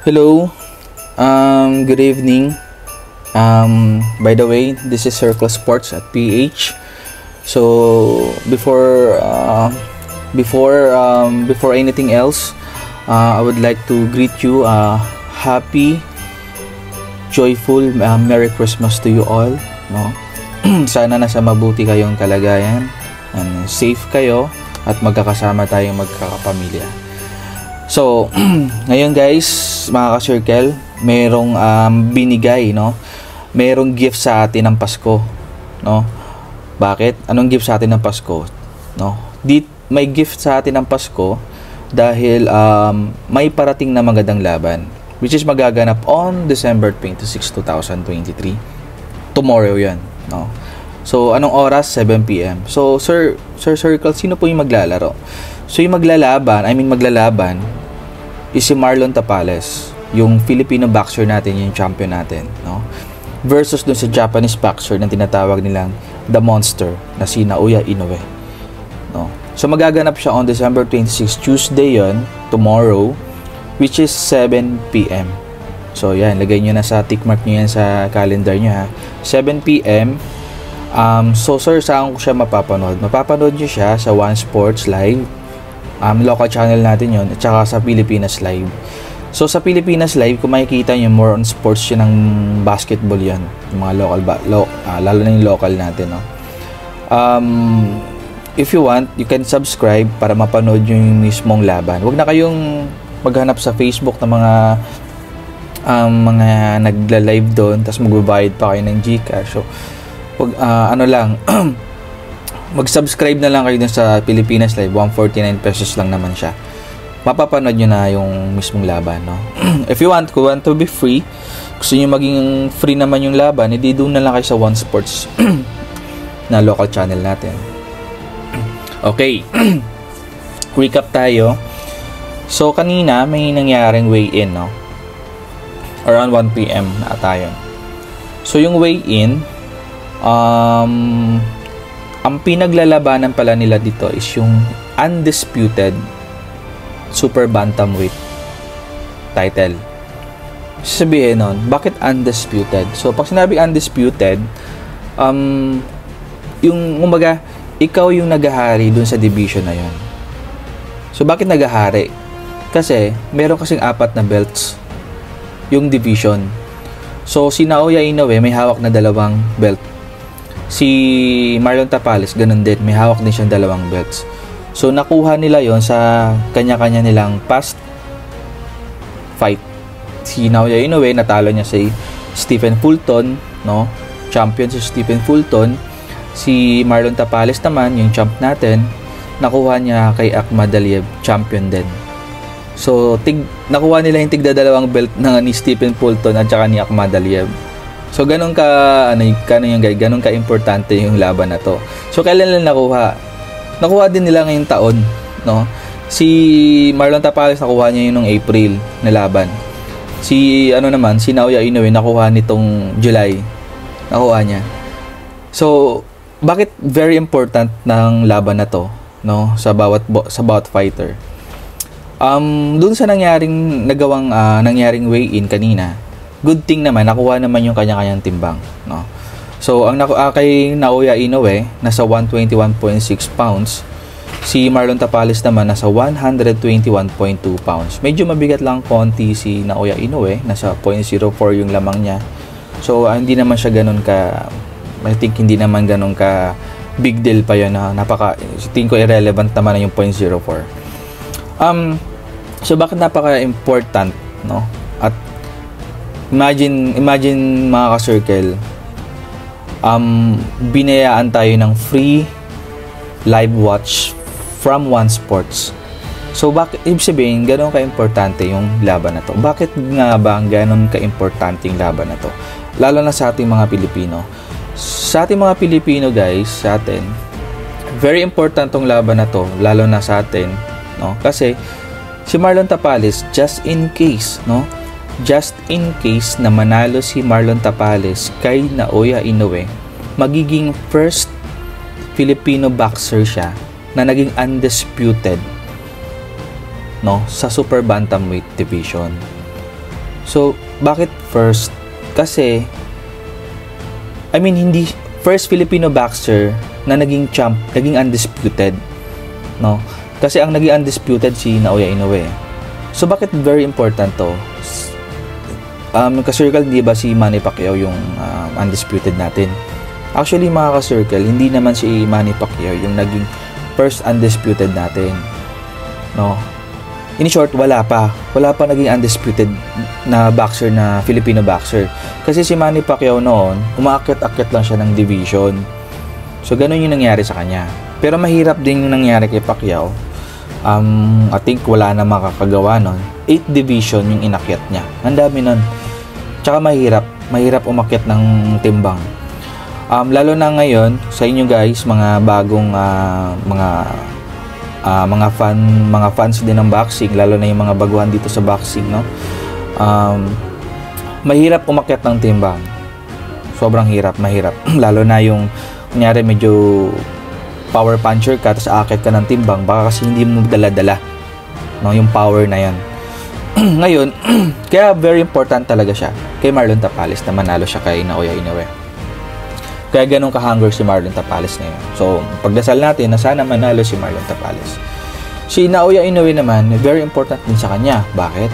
Hello, good evening. By the way, this is Circle Sports at PH. So before anything else, I would like to greet you happy, joyful, Merry Christmas to you all. No, sana nasa mabuti kayong kalagayan, and safe kayo at magkakasama tayong magkakapamilya. So, ngayon guys, mga ka-circle, merong binigay, no? Merong gift sa atin ng Pasko, no? Bakit? Anong gift sa atin ng Pasko? No? May gift sa atin ng Pasko dahil may parating na magandang laban, which is magaganap on December 26, 2023. Tomorrow 'yan, no? So, anong oras? 7 PM. So, Sir Circle, sino po yung maglalaro? So, yung maglalaban is si Marlon Tapales, yung Filipino boxer natin, yung champion natin, no? Versus dun sa Japanese boxer na tinatawag nilang The Monster, na si Naoya Inoue, no? So, magaganap siya on December 26, Tuesday yon, tomorrow, which is 7 PM. So, yan, lagay nyo na sa tickmark nyo yan sa calendar nyo, ha? 7 PM. So, sir, saan ko siya mapapanood? Mapapanood nyo siya sa One Sports Live, local channel natin yon, at saka sa Pilipinas Live. So, sa Pilipinas Live, kung makikita nyo, more on sports yun ng basketball yan, yung mga lalo na yung local natin, no? If you want, you can subscribe para mapanood yung mismong laban. Huwag na kayong maghanap sa Facebook ng mga nagla-live doon, tapos magbabayad pa kayo ng GCash. So, mag-subscribe na lang kayo dun sa Pilipinas Live. 149 pesos lang naman siya. Mapapanood nyo na yung mismong laban, no? If you want to be free, gusto nyo maging free naman yung laban, hindi doon na lang kayo sa One Sports na local channel natin. Okay. Recap tayo. So, kanina may nangyaring weigh-in, no? Around 1 PM na tayo. So, yung weigh-in, ang pinaglalabanan pala nila dito is yung undisputed super bantamweight title. Sabihin nun, bakit undisputed? So, pag sinabi undisputed, yung umaga, ikaw yung naghahari dun sa division na yun. So, bakit naghahari? Kasi, meron kasing 4 na belts yung division. So, si Naoya Inoue may hawak na 2 belt. Si Marlon Tapales, ganun din. May hawak din siyang 2 belts. So, nakuha nila yon sa kanya-kanya nilang past fight. Si Naoya Inoue, natalo niya si Stephen Fulton, no? Champion si Stephen Fulton. Si Marlon Tapales naman, yung champ natin, nakuha niya kay Akhmad Aliyev, champion din. So, nakuha nila yung tigda 2 belt ni Stephen Fulton at saka ni Akhmad Aliyev. So, ganun ka importante yung laban na to. So, kailan lang nakuha? Nakuha din nila ngayong taon, no? Si Marlon Tapales, nakuha niya yun noong April na laban. Si Naoya Inoue, nakuha nitong July. Nakuha niya. So, bakit very important ng laban na to, no? Sa bawat fighter. Doon sa nangyaring weigh-in kanina, good thing naman, nakuha naman yung kanya-kanyang timbang, no? So, kay Naoya Inoue, nasa 121.6 pounds. Si Marlon Tapales naman, nasa 121.2 pounds. Medyo mabigat lang konti si Naoya Inoue, nasa 0.04 yung lamang niya. So, hindi naman siya ganun I think hindi naman ganun ka big deal pa yun, na tingin ko irrelevant naman yung 0.04. So, bakit napaka-important, no? At imagine mga ka-circle, binayaan tayo ng free live watch from One Sports. So, bakit, ibig sabihin, gano'n ka-importante yung laban na to? Bakit nga ba gano'n ka-importante yung laban na to? Lalo na sa ating mga Pilipino. Sa ating mga Pilipino, guys, sa atin, very important tong laban na to, lalo na sa atin, no? Kasi, si Marlon Tapales, just in case na manalo si Marlon Tapales kay Naoya Inoue, magiging first Filipino boxer siya na naging undisputed, no, sa super bantamweight division. So, bakit first? Kasi, I mean, hindi first Filipino boxer na naging champ, naging undisputed, no? Kasi ang naging undisputed si Naoya Inoue. So, bakit very important to? Ka-circle, di ba si Manny Pacquiao yung undisputed natin? Actually, mga ka-circle, hindi naman si Manny Pacquiao yung naging first undisputed natin, no? In short, wala pa naging undisputed na boxer, na Filipino boxer. Kasi si Manny Pacquiao noon, umaakyat-akyat lang siya ng division. So, ganun yung nangyari sa kanya. Pero mahirap din yung nangyari kay Pacquiao. I think wala na makakagawa nun. 8 division yung inakyat niya. Ang dami nun. Tsaka mahirap umakyat ng timbang. Lalo na ngayon, sa inyo guys, mga bagong mga fans din ng boxing, lalo na yung mga baguhan dito sa boxing, no? Mahirap umakyat ng timbang. Sobrang mahirap. Lalo na yung kunyari medyo power puncher ka, tapos aakyat ka ng timbang, baka kasi hindi mo dala-dala, no, yung power na yan. Ngayon, kaya very important talaga siya kay Marlon Tapales na manalo siya kay Naoya Inoue. Kaya ganun ka-hunger si Marlon Tapales ngayon. So, pagdasal natin na sana manalo si Marlon Tapales. Si Naoya Inoue naman, very important din sa kanya. Bakit?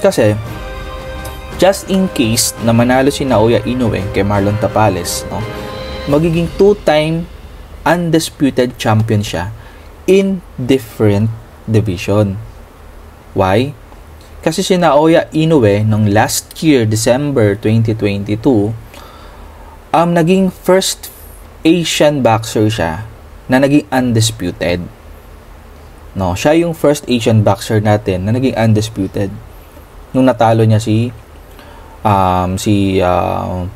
Kasi, just in case na manalo si Naoya Inoue kay Marlon Tapales, no, magiging 2-time undisputed champion siya in different division. Why? Kasi si Naoya Inoue nung last year, December 2022, naging first Asian boxer siya na naging undisputed. No, siya yung first Asian boxer natin na naging undisputed nung natalo niya si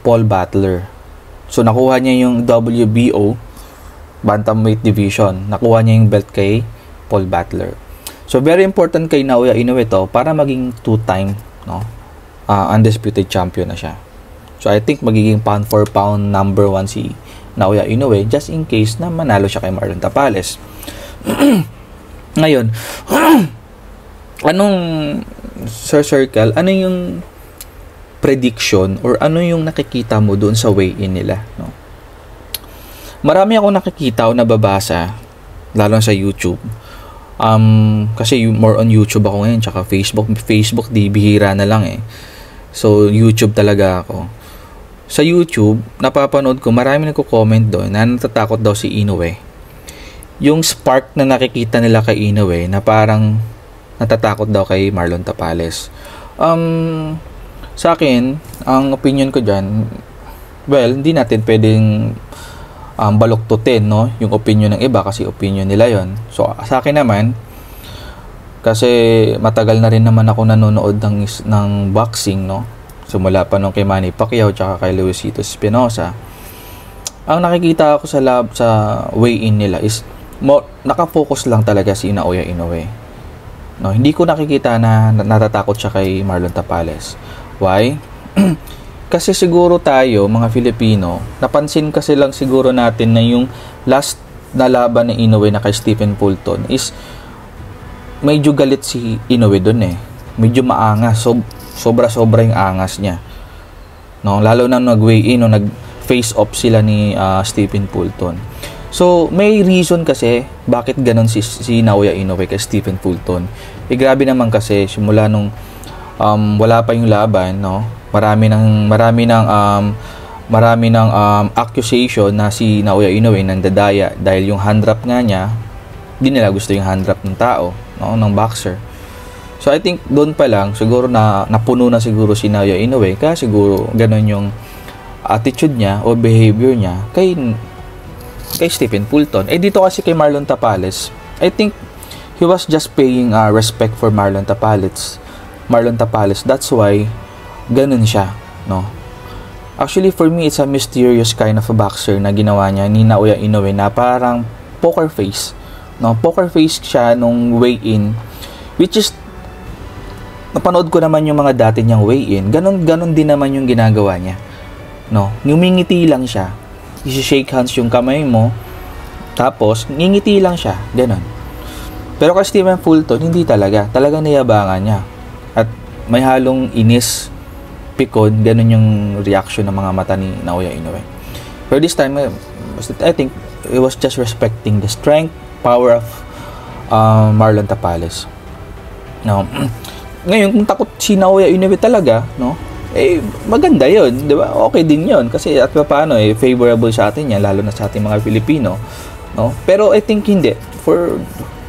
Paul Butler. So nakuha niya yung WBO bantamweight division. Nakuha niya yung belt kay Paul Butler. So very important kay Naoya Inoue to para maging 2-time, no, undisputed champion na siya. So, I think magiging pound for pound number 1 si Naoya Inoue just in case na manalo siya kay Marlon Tapales. Ngayon, anong, Sir Circle, ano yung prediction or ano yung nakikita mo doon sa weigh-in nila? No? Marami akong nakikita o nababasa, lalo sa YouTube. Kasi more on YouTube ako ngayon, tsaka Facebook di bihira na lang eh. So, YouTube talaga ako. Sa YouTube, napapanood ko, marami nagko-comment doon na natatakot daw si Inoue. Yung spark na nakikita nila kay Inoue na parang natatakot daw kay Marlon Tapales. Sa akin, ang opinion ko dyan, well, hindi natin pwedeng baluktutin, no, yung opinion ng iba kasi opinion nila yon. So, sa akin naman, kasi matagal na rin naman ako nanonood ng boxing, no. Simula pa nung kay Manny Pacquiao tsaka kay Luisito Espinosa. Ang nakikita ko sa weigh-in nila is nakafocus lang talaga si Naoya Inoue. No, hindi ko nakikita na natatakot siya kay Marlon Tapales. Why? Kasi siguro tayo, mga Filipino, napansin kasi lang siguro natin na yung last na laban ni Inoue na kay Stephen Fulton is medyo galit si Inoue dun eh. Medyo maangas. So, sobra-sobra yung angas niya. No, lalo na nag-weigh-in o nag-face off sila ni Stephen Fulton. So, may reason kasi bakit ganon si Naoya Inoue kay Stephen Fulton. Grabe naman kasi simula nung wala pa yung laban, no. Marami ng accusation na si Naoya Inoue nandadaya dahil yung hand drop nga niya, hindi nila gusto yung hand drop ng tao, no, ng boxer. So, I think doon pa lang, siguro na napuno na siguro si Naoya Inoue kaya siguro ganun yung attitude niya o behavior niya kay Stephen Fulton. Dito kasi kay Marlon Tapales, I think he was just paying respect for Marlon Tapales. That's why ganun siya, no? Actually, for me, it's a mysterious kind of a boxer na ginawa niya ni Naoya Inoue na parang poker face, no? Poker face siya nung weigh-in, which is napanood ko naman yung mga dati niyang weigh-in, ganun din naman yung ginagawa niya, no? Ngumingiti lang siya, i-shake hands yung kamay mo, tapos ngingiti lang siya, ganun. Pero kay Stephen Fulton, hindi talaga. Talagang niyabangan niya. At may halong inis, pikon, ganun yung reaction ng mga mata ni Naoya Inoue. Pero this time, I think it was just respecting the strength, power of Marlon Tapales. No? Ngayon, kung takot si Naoya Inoue talaga, no? Maganda yun, di ba? Okay din yun. Kasi at paano, favorable sa atin yan, lalo na sa ating mga Pilipino. No? Pero I think hindi.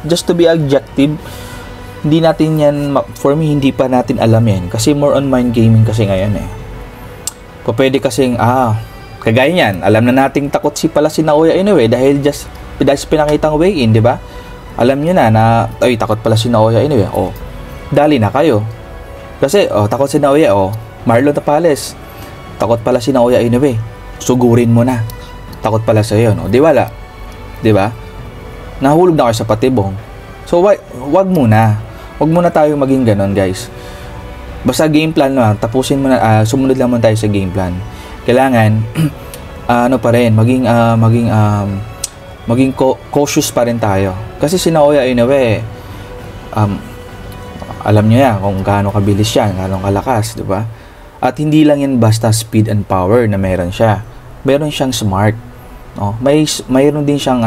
Just to be objective, hindi natin yan, for me, hindi pa natin alam yan. Kasi more on mind gaming kasi ngayon Pwede kasing, kagaya yan, alam na nating takot pala si Naoya Inoue dahil just pinakitang weigh-in, di ba? Alam nyo na takot pala si Naoya Inoue. Dali na kayo. Kasi, takot si Naoya, Marlon Tapales, takot pala si Naoya Inoue. Sugurin mo na. Takot pala sa yun. Di wala. Di ba? Nahulog na kayo sa patibong. So, wag muna. Wag muna tayo maging ganon, guys. Basta game plan lang. Tapusin mo na, sumunod lang muna tayo sa game plan. Kailangan, maging cautious pa rin tayo. Kasi si Naoya Inoue, alam niyo yan kung gaano kabilis yan, gaano kalakas, di ba? At hindi lang yan basta speed and power na meron siya. Meron siyang smart. No? Mayroon din siyang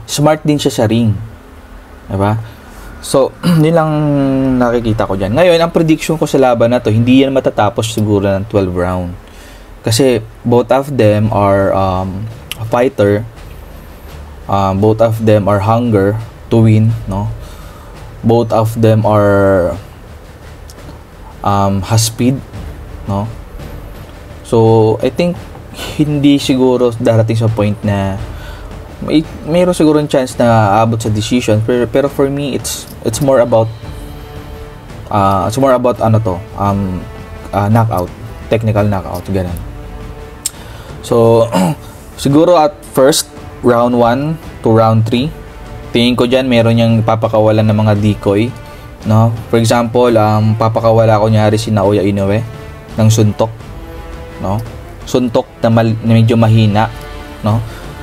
smart din siya sa ring. Diba? So, yun lang nakikita ko dyan. Ngayon, ang prediction ko sa laban na to, hindi yan matatapos siguro ng 12 round. Kasi, both of them are a fighter. Both of them are hunger to win, no? Both of them are has speed, no? So, I think hindi siguro darating sa point na mayroon siguro yung chance na aabot sa decision, pero for me it's more about knockout, technical knockout, ganun. So siguro at first round 1 to round 3, tingin ko diyan meron yang papakawalan ng mga decoy, no? For example, papakawala ko nyari si Naoya Inoue ng suntok, no? Suntok na medyo mahina, no?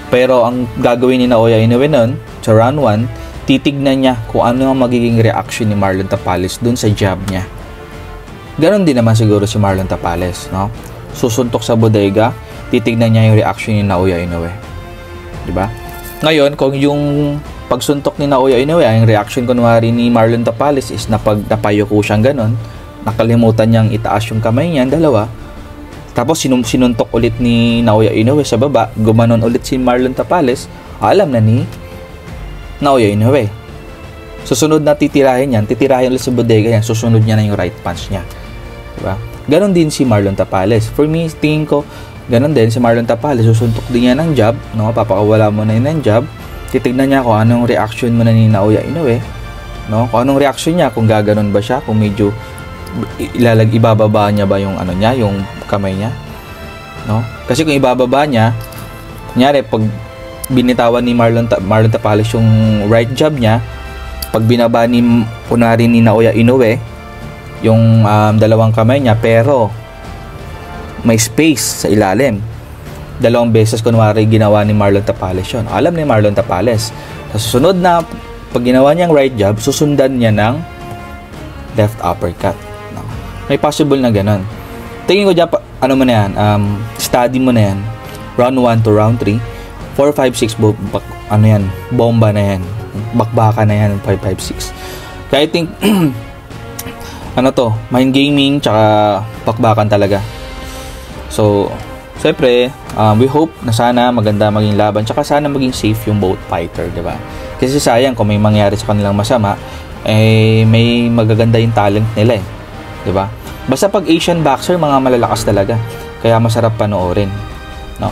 Pero ang gagawin ni Naoya Inoue nun, sa round 1, titignan niya kung ano ang magiging reaction ni Marlon Tapales dun sa jab niya. Ganon din naman siguro si Marlon Tapales, no? Susuntok sa bodega, titignan niya yung reaction ni Naoya Inoue. Diba? Ngayon, kung yung pagsuntok ni Naoya Inoue, ang reaction kunwari ni Marlon Tapales is napayuko siyang ganon, nakalimutan niyang itaas yung kamay niya, dalawa, tapos sinuntok ulit ni Naoya Inoue sa baba, gumanon ulit si Marlon Tapales, alam na ni Naoya Inoue. Susunod na titirahin ulit sa bodega yan, susunod niya na yung right punch niya. Diba? Ganon din si Marlon Tapales. For me, tingin ko, ganon din si Marlon Tapales, susuntok din niya ng jab, no? Papakawala mo na yun ng jab, titignan niya kung anong reaction mo na ni Naoya Inoue, no? Kung anong reaction niya, kung gaganon ba siya, kung medyo ibababa niya ba yung yung kamay niya, no? Kasi kung ibababa niya, kunyari pag binitawan ni Marlon Tapales yung right jab niya, pag binaba ni Naoya Inoue yung dalawang kamay niya, pero may space sa ilalim, dalawang beses kunwari ginawa ni Marlon Tapales yun, alam ni Marlon Tapales. Sa susunod na pag ginawa niyang right jab, susundan niya ng left uppercut. May possible na ganun. Tingin ko dyan, study mo na yan. Round 1 to round 3. 4, 5, 6, bomba na yan. Bakbaka na yan, 5, 5, 6. Kaya I think, mind gaming, tsaka bakbakan talaga. So, siyempre, we hope na sana maganda maging laban, tsaka sana maging safe yung both fighter, diba? Kasi sayang kung may mangyari sa kanilang masama, may magaganda yung talent nila diba? Basta pag Asian boxer, mga malalakas talaga. Kaya masarap panoorin, no?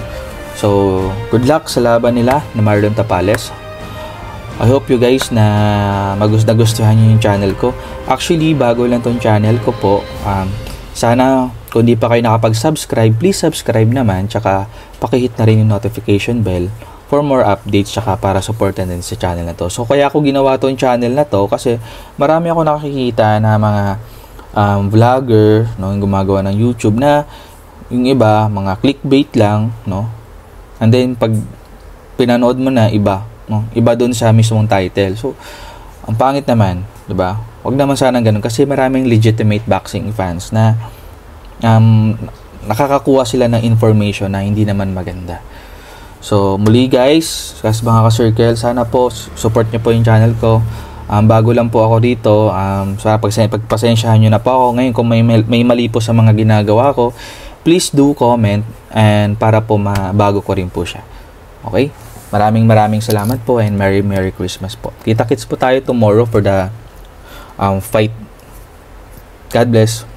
So, good luck sa laban nila ni Marlon Tapales. I hope you guys na nagustuhan niyo yung channel ko. Actually, bago lang tong channel ko po. Sana, kung di pa kayo nakapag-subscribe, please subscribe naman. Tsaka, pakihit na rin yung notification bell for more updates, tsaka para supportan din sa channel na to. So, kaya ako ginawa tong channel na to kasi marami ako nakikita na mga vlogger, no, yung gumagawa ng YouTube na yung iba, mga clickbait lang, no? And then, pag pinanood mo na iba, no? Iba doon sa mismong title. So, ang pangit naman, 'di ba? Huwag naman sana ganun kasi maraming legitimate boxing fans na nakakakuha sila ng information na hindi naman maganda. So, muli guys, mga ka-circle, sana po support niyo po yung channel ko. Bago lang po ako dito, pagpasensyahan nyo na po ako. Ngayon, kung may mali po sa mga ginagawa ko, please do comment and para po mabago ko rin po siya. Okay? Maraming salamat po and Merry Christmas po. Kita-kits po tayo tomorrow for the fight. God bless.